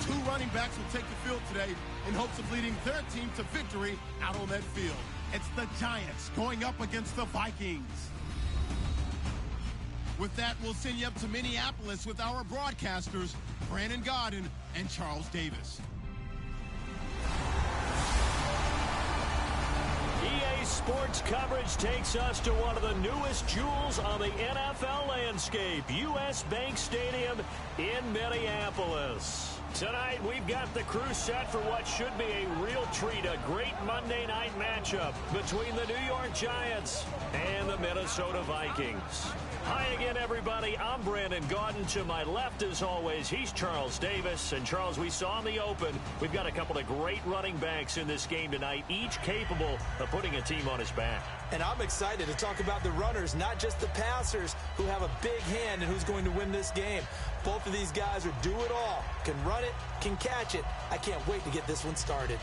Two running backs will take the field today in hopes of leading their team to victory out on that field. It's the Giants going up against the Vikings. With that, we'll send you up to Minneapolis with our broadcasters, Brandon Godden and Charles Davis. EA Sports coverage takes us to one of the newest jewels on the NFL landscape, US Bank Stadium in Minneapolis. Tonight, we've got the crew set for what should be a real treat, a great Monday night matchup between the New York Giants and the Minnesota Vikings. Hi again, everybody. I'm Brandon Godden. To my left, as always, he's Charles Davis. And, Charles, we saw in the open, we've got a couple of great running backs in this game tonight, each capable of putting a team on his back. And I'm excited to talk about the runners, not just the passers, who have a big hand in who's going to win this game. Both of these guys are do it all. Can run it, can catch it. I can't wait to get this one started.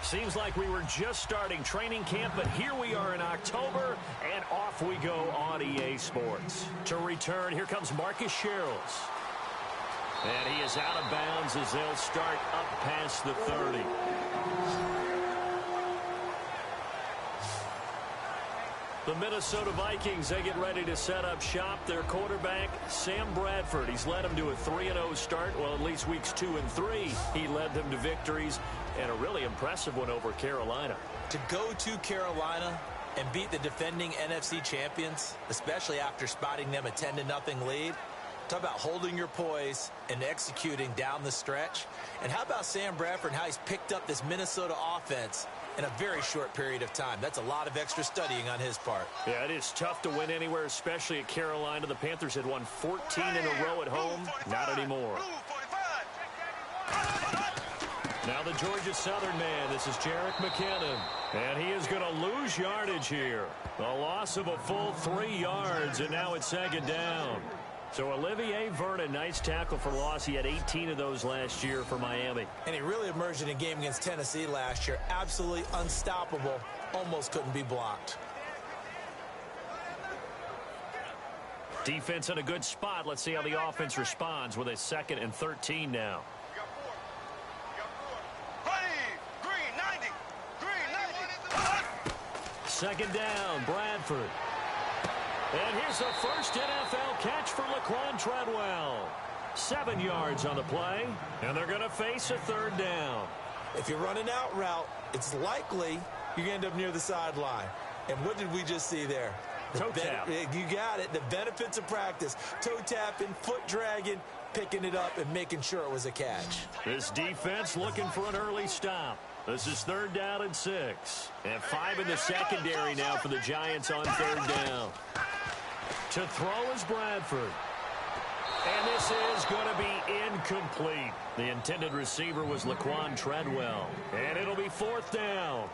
Seems like we were just starting training camp, but here we are in October, and off we go on EA Sports. To return, here comes Marcus Sherrills. And he is out of bounds as they'll start up past the 30. The Minnesota Vikings, they get ready to set up shop. Their quarterback, Sam Bradford, he's led them to a 3-0 start. Well, at least weeks 2 and 3, he led them to victories, and a really impressive one over Carolina. To go to Carolina and beat the defending NFC champions, especially after spotting them a 10-0 lead, talk about holding your poise and executing down the stretch. And how about Sam Bradford and how he's picked up this Minnesota offense in a very short period of time? That's a lot of extra studying on his part. Yeah, it is tough to win anywhere, especially at Carolina. The Panthers had won 14 in a row at home. Not anymore. Now the Georgia Southern man. This is Jerick McKinnon. And he is going to lose yardage here. A loss of a full 3 yards, and now it's second down. So Olivier Vernon, nice tackle for loss. He had 18 of those last year for Miami. And he really emerged in a game against Tennessee last year. Absolutely unstoppable. Almost couldn't be blocked. Defense in a good spot. Let's see how the offense responds with a 2nd and 13 now. Second down, Bradford. And here's the first NFL catch for Laquan Treadwell. 7 yards on the play, and they're going to face a 3rd down. If you run an out route, it's likely you're going to end up near the sideline. And what did we just see there? Toe tap. You got it. The benefits of practice. Toe tapping, foot dragging, picking it up, and making sure it was a catch. This defense looking for an early stop. This is 3rd down and 6. And 5 in the secondary now for the Giants on 3rd down. To throw is Bradford. And this is going to be incomplete. The intended receiver was Laquan Treadwell. And it'll be 4th down.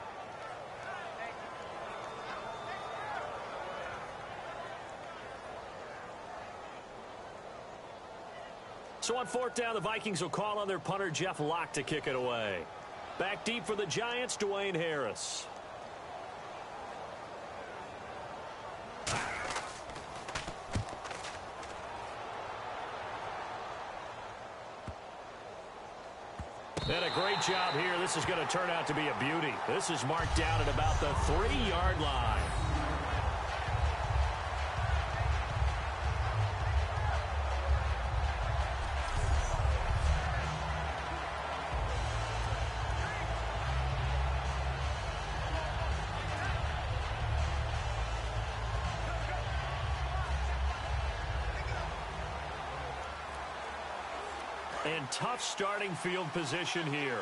So on 4th down, the Vikings will call on their punter, Jeff Locke, to kick it away. Back deep for the Giants, Dwayne Harris. And a great job here. This is going to turn out to be a beauty. This is marked down at about the 3-yard line. And tough starting field position here.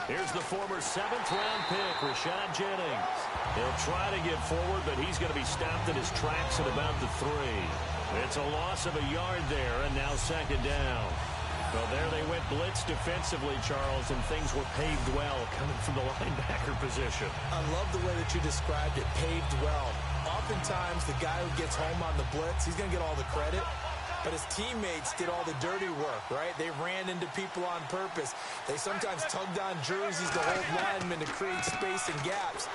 Here's the former 7th-round pick, Rashad Jennings. He'll try to get forward, but he's going to be stopped in his tracks at about the 3. It's a loss of a yard there, and now 2nd down. Well, there they went blitz defensively, Charles, and things were paved well coming from the linebacker position. I love the way that you described it, paved well. Oftentimes, the guy who gets home on the blitz, he's going to get all the credit. but his teammates did all the dirty work, right? They ran into people on purpose. They sometimes tugged on jerseys to hold linemen to create space and gaps.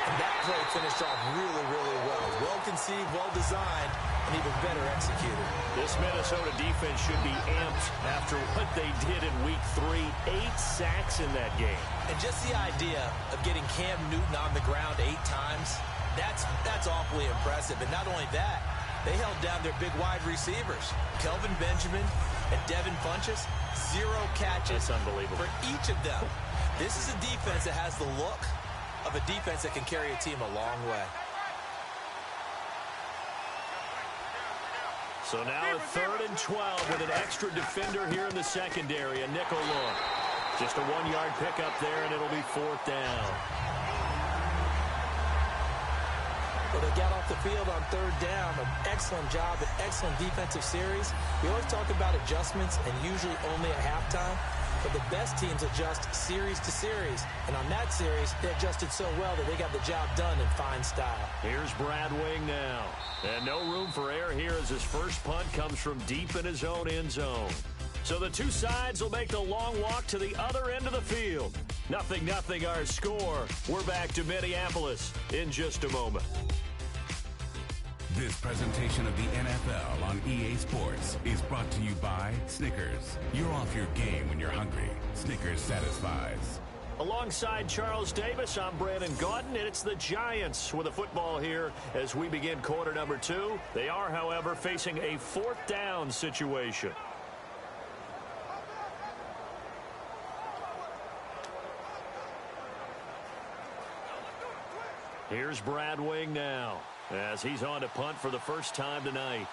And that play finished off really, really well. Well-conceived, well-designed, and even better executed. This Minnesota defense should be amped after what they did in Week 3. 8 sacks in that game. And just the idea of getting Cam Newton on the ground 8 times, that's awfully impressive. And not only that, they held down their big wide receivers. Kelvin Benjamin and Devin Funchess, 0 catches. That's unbelievable. For each of them. This is a defense that has the look of a defense that can carry a team a long way. So now a 3rd and 12 with an extra defender here in the secondary, a nickel look. Just a 1-yard pickup there, and it'll be 4th down. Well, they got off the field on 3rd down. An excellent job, an excellent defensive series. We always talk about adjustments and usually only at halftime. But the best teams adjust series to series. And on that series, they adjusted so well that they got the job done in fine style. Here's Brad Wing now. And no room for error here as his first punt comes from deep in his own end zone. So the two sides will make the long walk to the other end of the field. 0-0 our score. We're back to Minneapolis in just a moment. This presentation of the NFL on EA Sports is brought to you by Snickers. You're off your game when you're hungry. Snickers satisfies. Alongside Charles Davis, I'm Brandon Gaudin, and it's the Giants with a football here as we begin quarter number 2. They are, however, facing a 4th down situation. Here's Brad Wing now as he's on to punt for the first time tonight.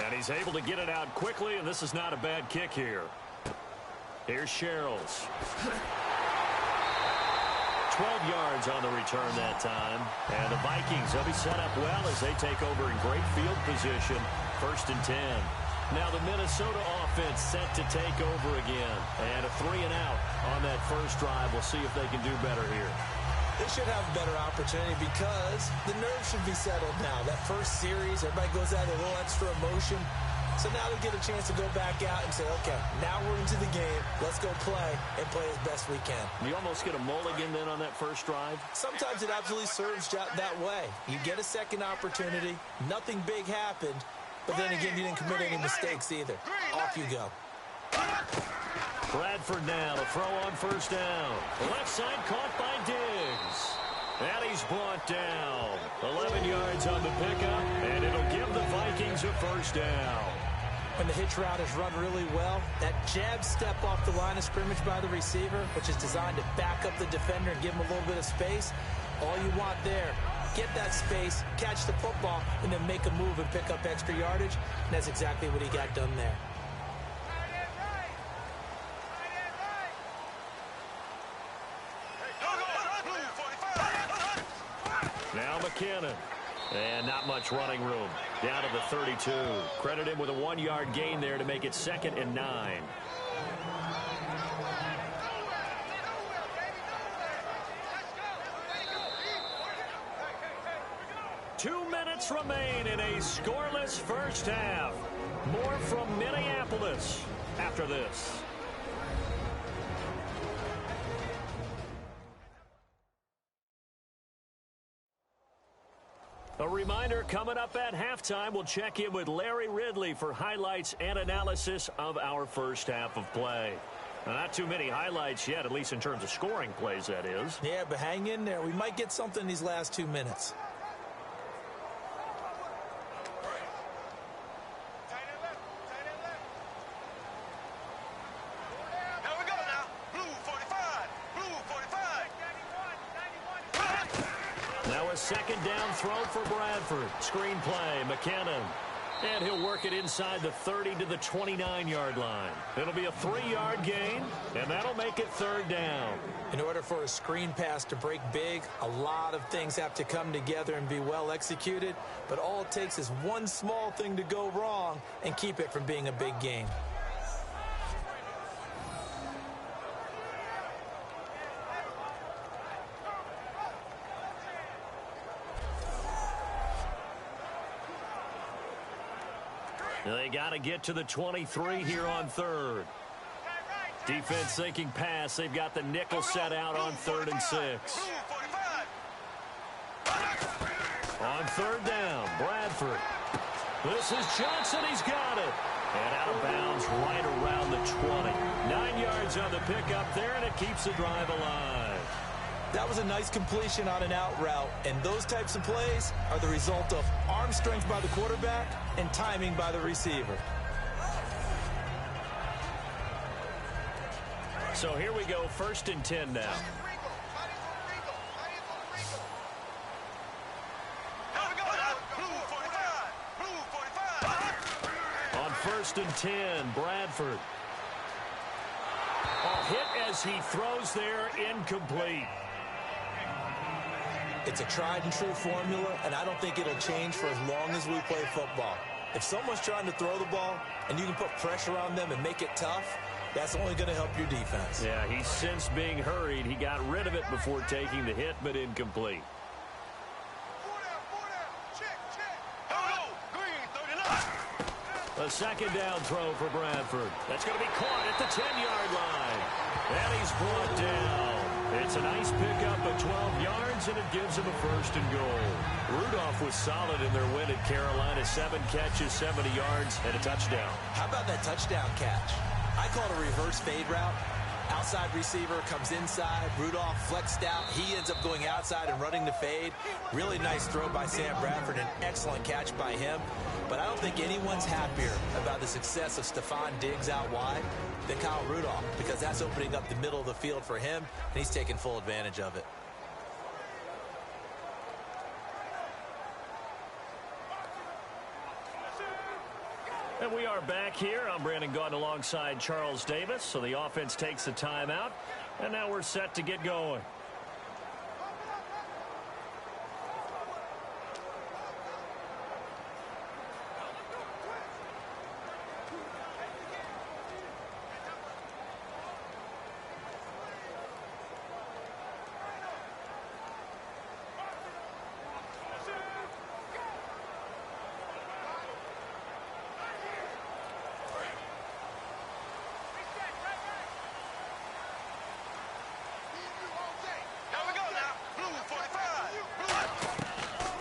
And he's able to get it out quickly, and this is not a bad kick here. Here's Sherrills. 12 yards on the return that time. And the Vikings, they'll be set up well as they take over in great field position. 1st and 10. Now the Minnesota offense set to take over again. And a 3 and out on that first drive. We'll see if they can do better here. They should have a better opportunity because the nerves should be settled now. That first series, everybody goes out with a little extra emotion. So now they get a chance to go back out and say, okay, now we're into the game. Let's go play and play as best we can. You almost get a mulligan then on that first drive? Sometimes it absolutely serves that way. You get a second opportunity. Nothing big happened. But then again, you didn't commit any mistakes either. Off you go. Bradford now to throw on first down. Left side caught by Diggs. And he's brought down. 11 yards on the pickup, and it'll give the Vikings a first down. When the hitch route is run really well, that jab step off the line of scrimmage by the receiver, which is designed to back up the defender and give him a little bit of space, all you want there. Get that space, catch the football, and then make a move and pick up extra yardage. And that's exactly what he got done there. Now McKinnon. And not much running room. Down to the 32. Credit him with a 1-yard gain there to make it 2nd and 9. 2 minutes remain in a scoreless first half. More from Minneapolis after this. A reminder, coming up at halftime, we'll check in with Larry Ridley for highlights and analysis of our first half of play. Now, not too many highlights yet, at least in terms of scoring plays, that is. Yeah, but hang in there. We might get something these last 2 minutes. Second down throw for Bradford. Screen play, McKinnon. And he'll work it inside the 30 to the 29-yard line. It'll be a 3-yard gain, and that'll make it 3rd down. In order for a screen pass to break big, a lot of things have to come together and be well executed. But all it takes is one small thing to go wrong and keep it from being a big gain. They got to get to the 23 here on third. Defense thinking pass. They've got the nickel set out on 3rd and 6. On 3rd down, Bradford. This is Johnson. He's got it. And out of bounds right around the 20. 9 yards on the pickup there, and it keeps the drive alive. That was a nice completion on an out route, and those types of plays are the result of arm strength by the quarterback and timing by the receiver. So here we go, 1st and 10 now. On 1st and 10, Bradford. A hit as he throws there, incomplete. It's a tried and true formula, and I don't think it'll change for as long as we play football. If someone's trying to throw the ball and you can put pressure on them and make it tough, that's only going to help your defense. Yeah, he's since being hurried. He got rid of it before taking the hit, but incomplete. A 2nd down throw for Bradford. That's going to be caught at the 10-yard line. And he's brought down. It's a nice pickup of 12 yards, and it gives him a 1st and goal. Rudolph was solid in their win at Carolina. 7 catches, 70 yards, and a touchdown. How about that touchdown catch? I call it a reverse fade route. Outside receiver comes inside. Rudolph flexed out. He ends up going outside and running the fade. Really nice throw by Sam Bradford. An excellent catch by him. But I don't think anyone's happier about the success of Stephon Diggs out wide than Kyle Rudolph, because that's opening up the middle of the field for him, and he's taking full advantage of it. And we are back here. I'm Brandon Gaudin alongside Charles Davis. So the offense takes a timeout, and now we're set to get going.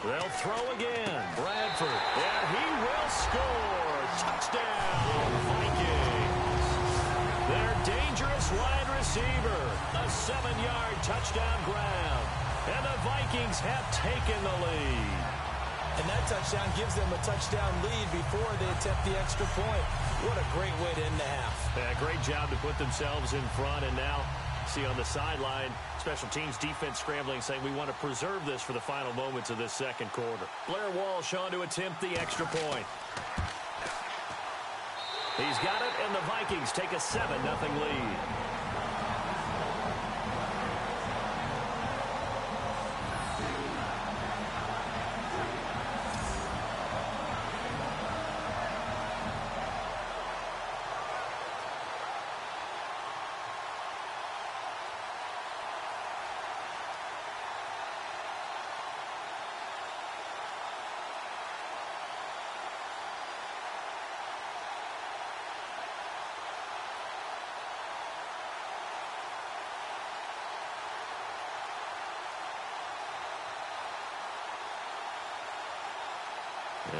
They'll throw again. Bradford. And he will score. Touchdown, Vikings. Their dangerous wide receiver. A 7-yard touchdown grab. And the Vikings have taken the lead. And that touchdown gives them a touchdown lead before they attempt the extra point. What a great way to end the half. Yeah, great job to put themselves in front, and now see on the sideline, special teams defense scrambling, saying we want to preserve this for the final moments of this 2nd quarter. Blair Walsh on to attempt the extra point. He's got it, and the Vikings take a 7-0 lead.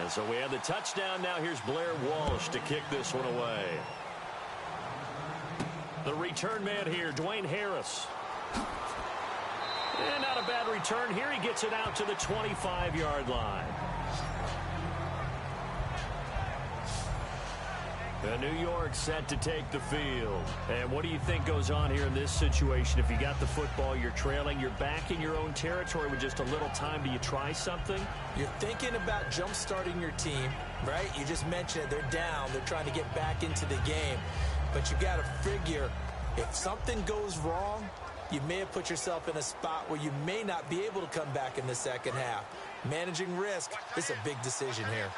And so we have the touchdown. Now here's Blair Walsh to kick this one away. The return man here, Dwayne Harris. And not a bad return here. He gets it out to the 25-yard line. And New York set to take the field. And what do you think goes on here in this situation? If you got the football, you're trailing, you're back in your own territory with just a little time. Do you try something? You're thinking about jump-starting your team, right? You just mentioned it. They're down. They're trying to get back into the game. But you got to figure, if something goes wrong, you may have put yourself in a spot where you may not be able to come back in the second half. Managing risk is a big decision here.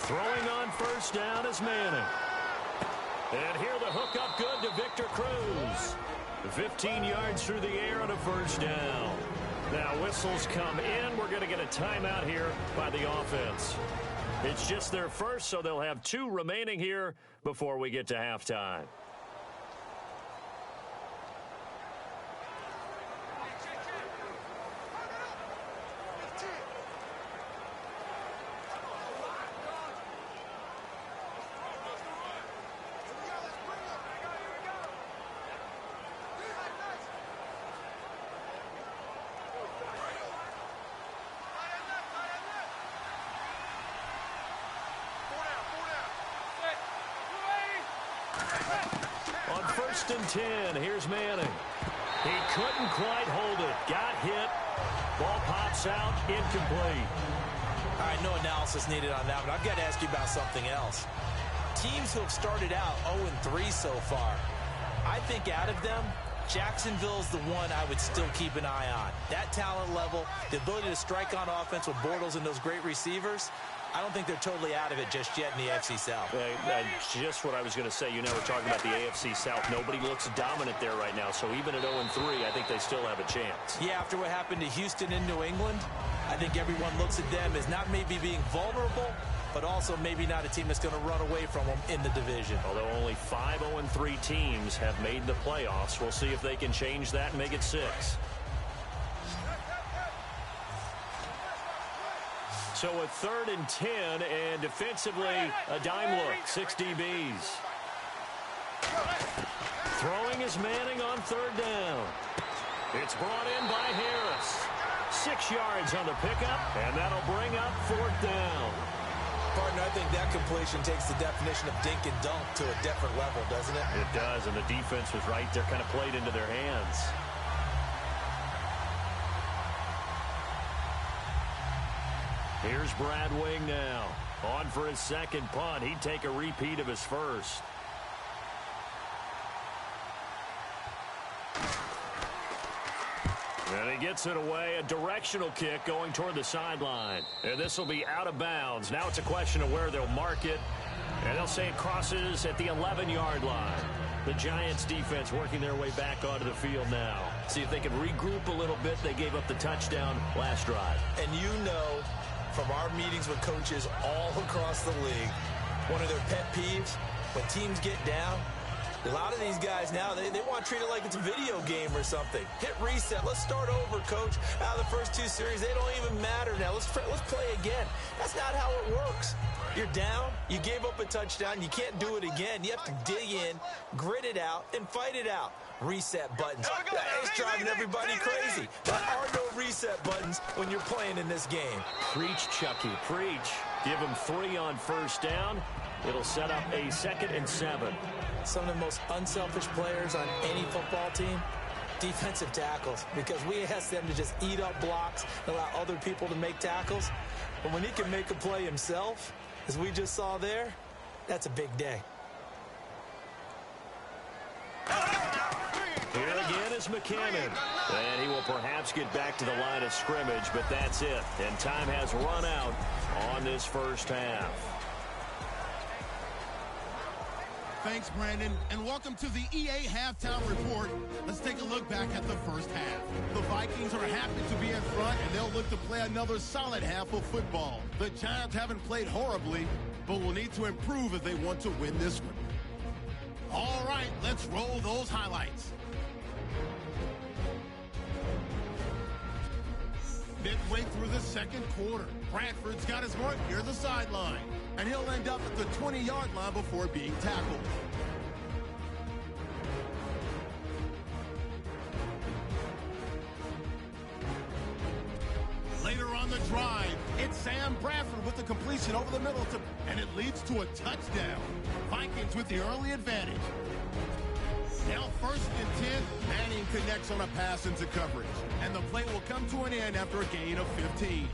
Throwing on first down is Manning. And here the hook up good to Victor Cruz. 15 yards through the air on a first down. Now whistles come in. We're going to get a timeout here by the offense. It's just their first, so they'll have 2 remaining here before we get to halftime. On 1st and 10, here's Manning. He couldn't quite hold it. Got hit. Ball pops out. Incomplete. All right, no analysis needed on that, but I've got to ask you about something else. Teams who have started out 0-3 so far, I think out of them, Jacksonville's the one I would still keep an eye on. That talent level, the ability to strike on offense with Bortles and those great receivers, I don't think they're totally out of it just yet in the AFC South. Just what I was going to say. You know, we're talking about the AFC South. Nobody looks dominant there right now. So even at 0-3, I think they still have a chance. Yeah, after what happened to Houston and New England, I think everyone looks at them as not maybe being vulnerable, but also maybe not a team that's going to run away from them in the division. Although only 5 0-3 teams have made the playoffs. We'll see if they can change that and make it 6. So a 3rd and 10, and defensively, a dime look, 6 DBs. Throwing is Manning on 3rd down. It's brought in by Harris. 6 yards on the pickup, and that'll bring up 4th down. Partner, I think that completion takes the definition of dink and dunk to a different level, doesn't it? It does, and the defense was right there, kind of played into their hands. Here's Brad Wing now. On for his 2nd punt. He'd take a repeat of his first. And he gets it away. A directional kick going toward the sideline. And this will be out of bounds. Now it's a question of where they'll mark it. And they'll say it crosses at the 11-yard line. The Giants defense working their way back onto the field now. See if they can regroup a little bit. They gave up the touchdown last drive. And you know, from our meetings with coaches all across the league, one of their pet peeves, when teams get down, a lot of these guys now, they want to treat it like it's a video game or something. Hit reset. Let's start over, coach. Out of the first 2 series, they don't even matter now. Let's play again. That's not how it works. You're down. You gave up a touchdown. You can't do it again. You have to dig in, grit it out, and fight it out. Reset buttons. It's driving everybody crazy. There are no reset buttons when you're playing in this game. Preach, Chucky, preach. Give him 3 on 1st down. It'll set up a 2nd and 7. Some of the most unselfish players on any football team, defensive tackles, because we ask them to just eat up blocks and allow other people to make tackles. But when he can make a play himself, as we just saw there, that's a big day. Here again is McCammon. And he will perhaps get back to the line of scrimmage, but that's it. And time has run out on this first half. Thanks, Brandon, and welcome to the EA Halftime Report. Let's take a look back at the first half. The Vikings are happy to be in front, and they'll look to play another solid half of football. The Giants haven't played horribly, but will need to improve if they want to win this one. All right, let's roll those highlights. Midway through the 2nd quarter, Bradford's got his mark near the sideline, and he'll end up at the 20-yard line before being tackled. Later on the drive, it's Sam Bradford with the completion over the middle, and it leads to a touchdown. Vikings with the early advantage. Now 1st and 10, Manning connects on a pass into coverage, and the play will come to an end after a gain of 15.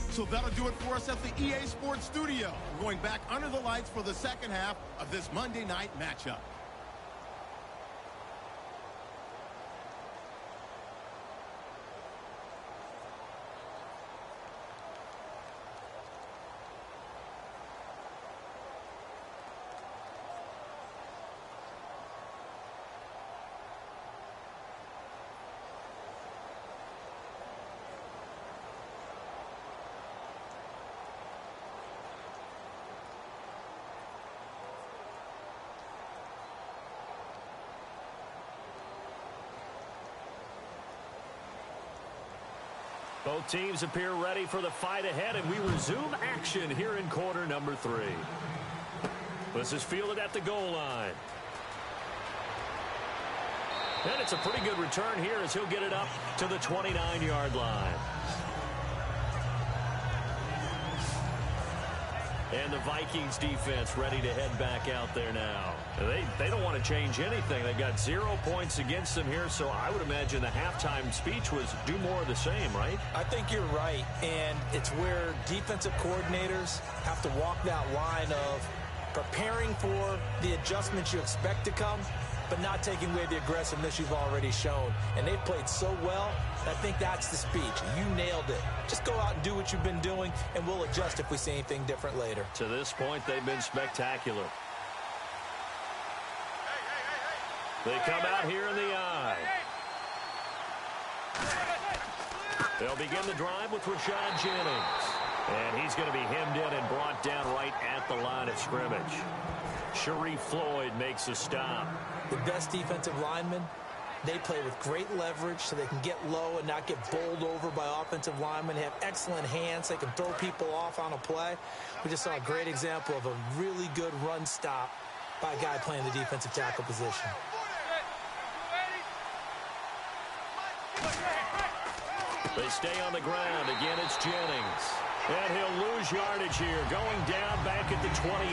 So that'll do it for us at the EA Sports Studio. We're going back under the lights for the 2nd half of this Monday night matchup. Both teams appear ready for the fight ahead, and we resume action here in quarter number 3. This is fielded at the goal line. And it's a pretty good return here as he'll get it up to the 29-yard line. And the Vikings defense ready to head back out there now. They don't want to change anything. They've got 0 points against them here, so I would imagine the halftime speech was do more of the same, right? I think you're right, and it's where defensive coordinators have to walk that line of preparing for the adjustments you expect to come, but not taking away the aggressiveness you've already shown. And they've played so well, I think that's the speech. You nailed it. Just go out and do what you've been doing, and we'll adjust if we see anything different later. To this point, they've been spectacular. They come out here in the I. They'll begin the drive with Rashad Jennings. And he's going to be hemmed in and brought down right at the line of scrimmage. Sharif Floyd makes a stop. The best defensive linemen, they play with great leverage so they can get low and not get bowled over by offensive linemen. They have excellent hands. They can throw people off on a play. We just saw a great example of a really good run stop by a guy playing the defensive tackle position. They stay on the ground. Again, it's Jennings. And he'll lose yardage here, going down back at the 28.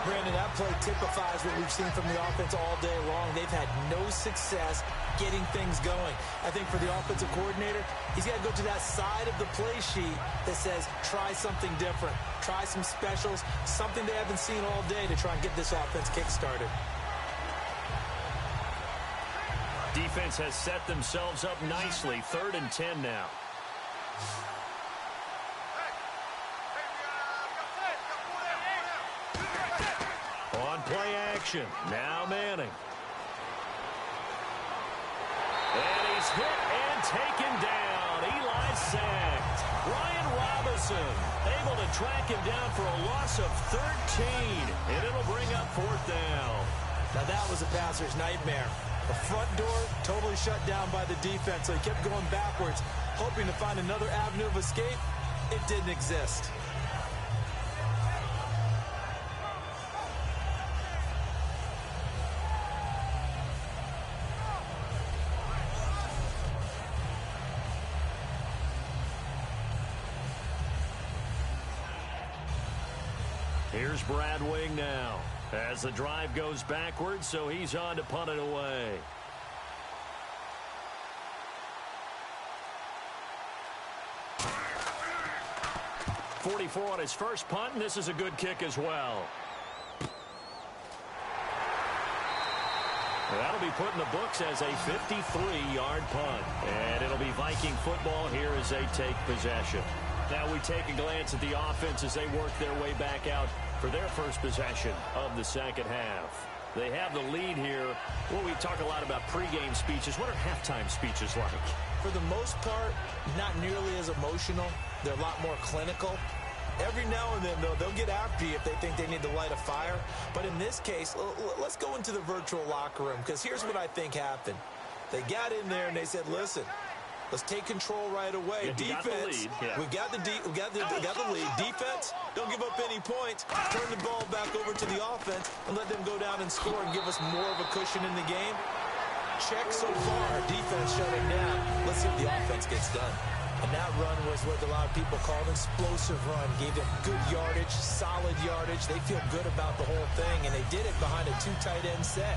Brandon, that play typifies what we've seen from the offense all day long. They've had no success getting things going. I think for the offensive coordinator, he's got to go to that side of the play sheet that says, try something different. Try some specials, something they haven't seen all day to try and get this offense kick-started. Defense has set themselves up nicely. 3rd and 10 now. On play action. Now Manning. And he's hit and taken down. Eli sacked. Ryan Robinson able to track him down for a loss of 13. And it'll bring up 4th down. Now that was a passer's nightmare. The front door totally shut down by the defense, so he kept going backwards, hoping to find another avenue of escape. It didn't exist. Here's Brad Wing now as the drive goes backwards, so he's on to punt it away. .44 on his first punt, and this is a good kick as well. That'll be put in the books as a 53-yard punt. And it'll be Viking football here as they take possession. Now we take a glance at the offense as they work their way back out for their first possession of the second half. They have the lead here. Well, we talk a lot about pregame speeches. What are halftime speeches like? For the most part, not nearly as emotional. They're a lot more clinical. Every now and then, though, they'll get after you if they think they need to light a fire. But in this case, let's go into the virtual locker room, because here's what I think happened. They got in there and they said, listen, let's take control right away. Defense, we got the lead. Defense, don't give up any points. Turn the ball back over to the offense and let them go down and score and give us more of a cushion in the game. Check so far. Defense shutting down. Let's see if the offense gets done. And that run was what a lot of people call an explosive run. Gave them good yardage, solid yardage. They feel good about the whole thing, and they did it behind a 2 tight end set.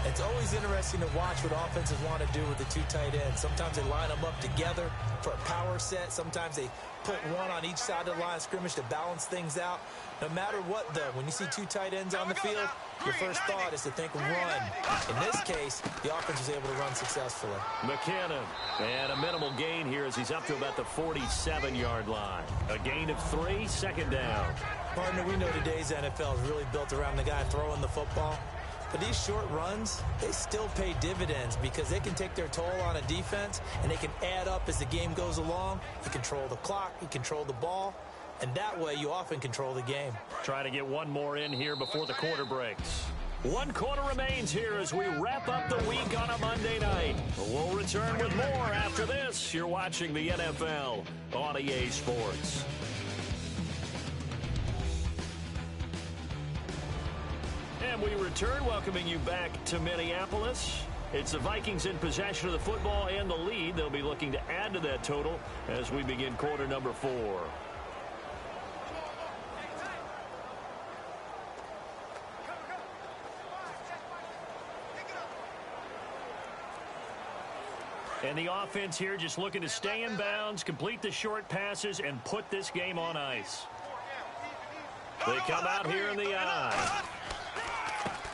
It's always interesting to watch what offenses want to do with the 2 tight ends. Sometimes they line them up together for a power set. Sometimes they put one on each side of the line of scrimmage to balance things out. No matter what, though, when you see 2 tight ends on the field, your first thought is to think run. In this case, the offense was able to run successfully. McKinnon, and a minimal gain here as he's up to about the 47-yard line. A gain of 3, second down. Partner, we know today's NFL is really built around the guy throwing the football. But these short runs, they still pay dividends because they can take their toll on a defense, and they can add up as the game goes along. You control the clock, you control the ball, and that way you often control the game. Try to get one more in here before the quarter breaks. One quarter remains here as we wrap up the week on a Monday night. We'll return with more after this. You're watching the NFL on EA Sports. And we return, welcoming you back to Minneapolis. It's the Vikings in possession of the football and the lead. They'll be looking to add to that total as we begin quarter number 4. And the offense here just looking to stay in bounds, complete the short passes, and put this game on ice. They come out here in the eye.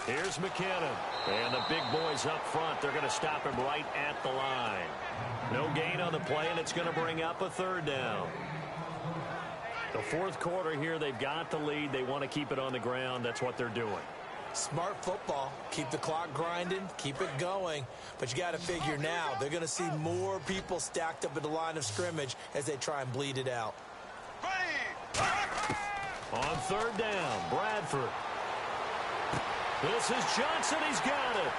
Here's McKinnon. And the big boys up front, they're going to stop him right at the line. No gain on the play, and it's going to bring up a third down. The fourth quarter here, they've got the lead. They want to keep it on the ground. That's what they're doing. Smart football. Keep the clock grinding. Keep it going. But you got to figure now, they're going to see more people stacked up at the line of scrimmage as they try and bleed it out. On third down, Bradford. This is Johnson. He's got it.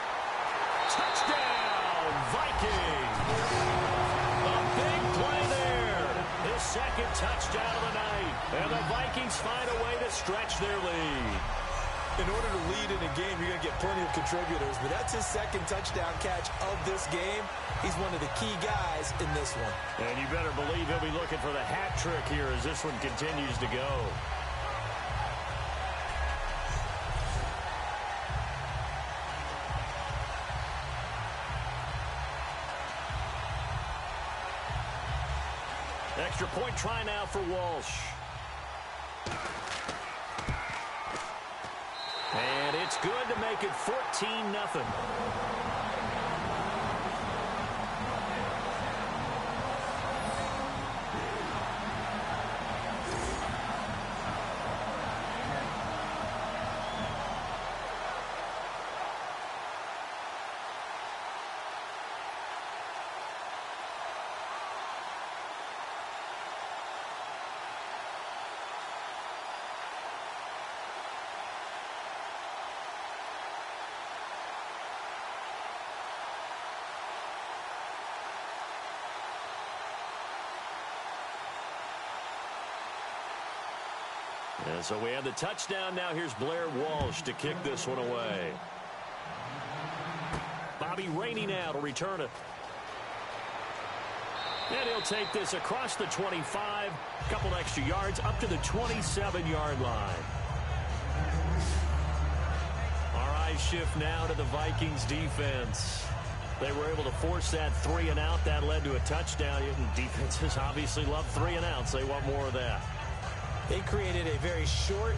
Touchdown, Vikings. A big play there. His second touchdown of the night. And the Vikings find a way to stretch their lead. In order to lead in a game, you're going to get plenty of contributors, but that's his second touchdown catch of this game. He's one of the key guys in this one. And you better believe he'll be looking for the hat trick here as this one continues to go. Extra point try now for Walsh. And it's good to make it 14-0. And so we have the touchdown. Now here's Blair Walsh to kick this one away. Bobby Rainey now to return it. And he'll take this across the 25. A couple extra yards up to the 27-yard line. Our eyes shift now to the Vikings defense. They were able to force that 3-and-out. That led to a touchdown. Defenses obviously love 3-and-outs. They want more of that. They created a very short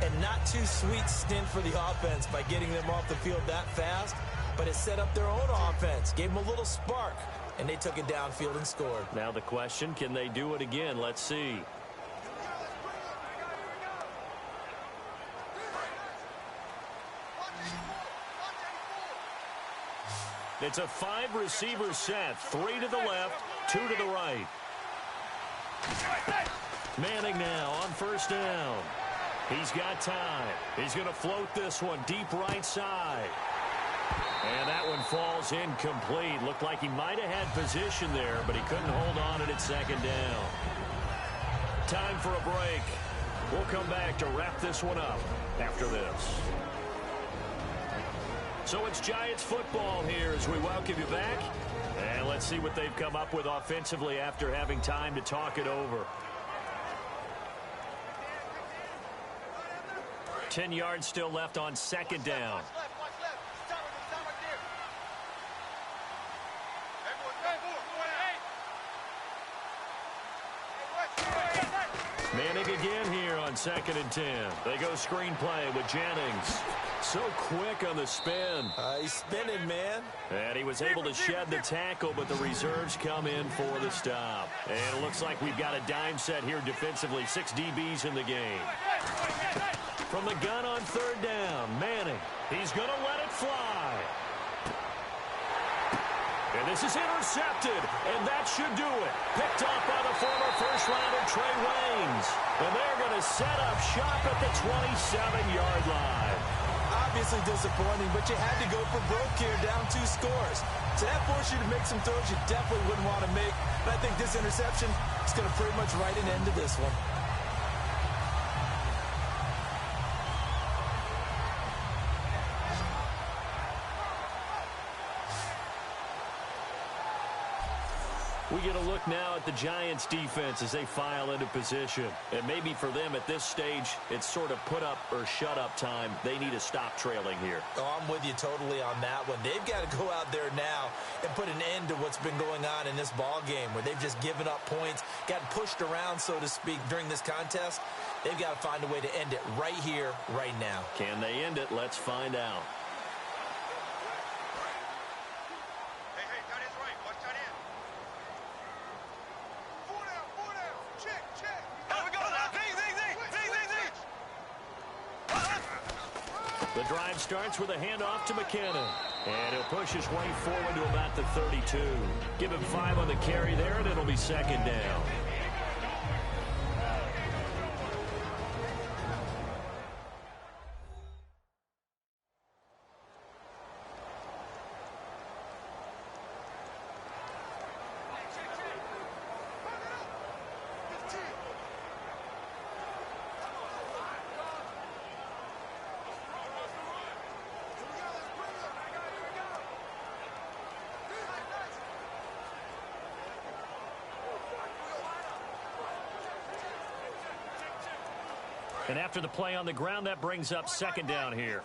and not too sweet stint for the offense by getting them off the field that fast, but it set up their own offense, gave them a little spark, and they took it downfield and scored. Now the question, can they do it again? Let's see. It's a 5-receiver set, 3 to the left, 2 to the right. Manning now on first down. He's got time. He's going to float this one deep right side. And that one falls incomplete. Looked like he might have had position there, but he couldn't hold on at second down. Time for a break. We'll come back to wrap this one up after this. So it's Giants football here as we welcome you back. And let's see what they've come up with offensively after having time to talk it over. 10 yards still left on second down. Manning again here on 2nd and 10. They go screenplay with Jennings. So quick on the spin. He's spinning, man. And he was able to shed the tackle, but the reserves come in for the stop. And it looks like we've got a dime set here defensively. 6 DBs in the game. From the gun on third down, Manning. He's going to let it fly. And this is intercepted, and that should do it. Picked off by the former first-rounder Trey Waynes. And they're going to set up shop at the 27-yard line. obviously disappointing, but you had to go for broke here, down 2 scores. So that forced you to make some throws you definitely wouldn't want to make. But I think this interception is going to pretty much write an end to this one. We get a look now at the Giants' defense as they file into position. And maybe for them at this stage, it's sort of put up or shut up time. They need to stop trailing here. Oh, I'm with you totally on that one. They've got to go out there now and put an end to what's been going on in this ball game where they've just given up points, gotten pushed around, so to speak, during this contest. They've got to find a way to end it right here, right now. Can they end it? Let's find out. The drive starts with a handoff to McKinnon. And he'll push his way forward to about the 32. Give him 5 on the carry there, and it'll be second down. And after the play on the ground, that brings up second down here.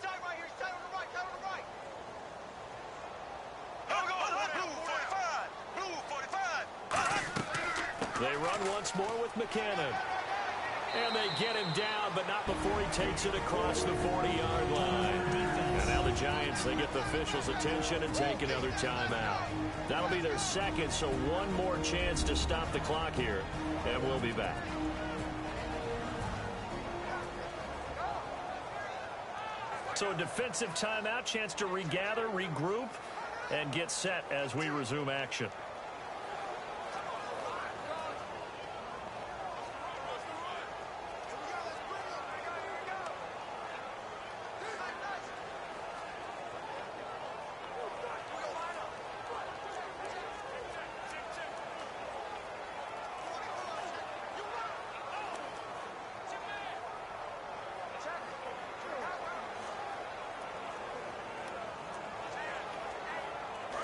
They run once more with McKinnon. And they get him down, but not before he takes it across the 40-yard line. And now the Giants, they get the officials' attention and take another timeout. That'll be their second, so one more chance to stop the clock here. And we'll be back. So a defensive timeout, chance to regather, regroup, and get set as we resume action.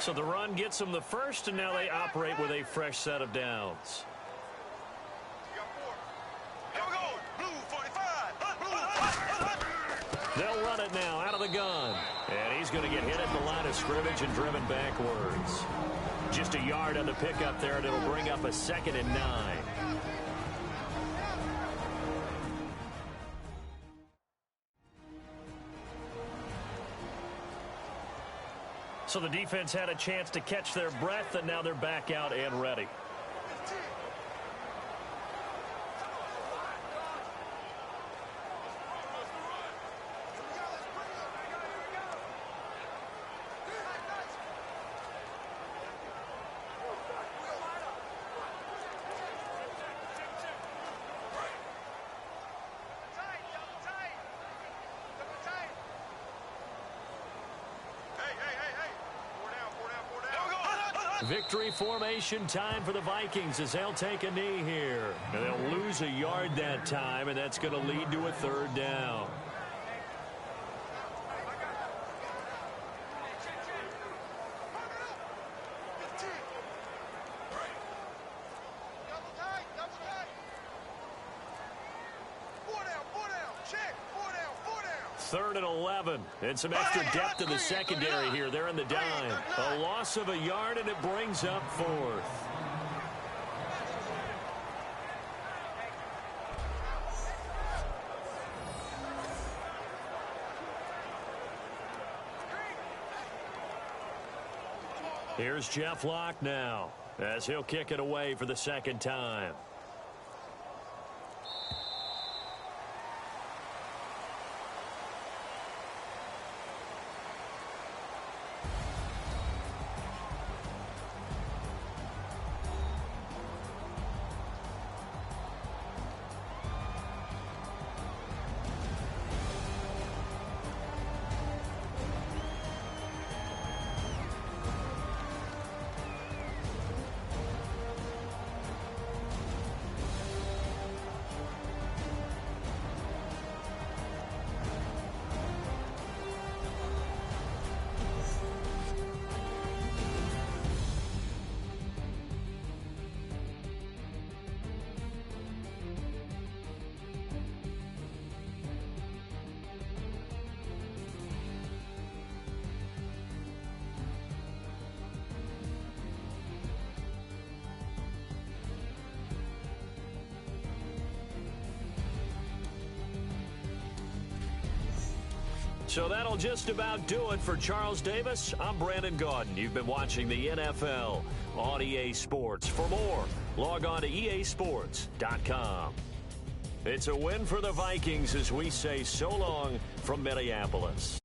So the run gets them the first, and now they operate with a fresh set of downs. They'll run it now out of the gun. And he's going to get hit at the line of scrimmage and driven backwards. Just a yard on the pickup there, and it'll bring up a 2nd and 9. So the defense had a chance to catch their breath, and now they're back out and ready. Victory formation time for the Vikings as they'll take a knee here. And they'll lose a yard that time, and that's going to lead to a 3rd down. Third and 11, and some extra depth in the secondary here. They're in the dime. A loss of a yard, and it brings up 4th. Here's Jeff Locke now, as he'll kick it away for the 2nd time. So that'll just about do it for Charles Davis. I'm Brandon Gaudin. You've been watching the NFL on EA Sports. For more, log on to easports.com. It's a win for the Vikings as we say so long from Minneapolis.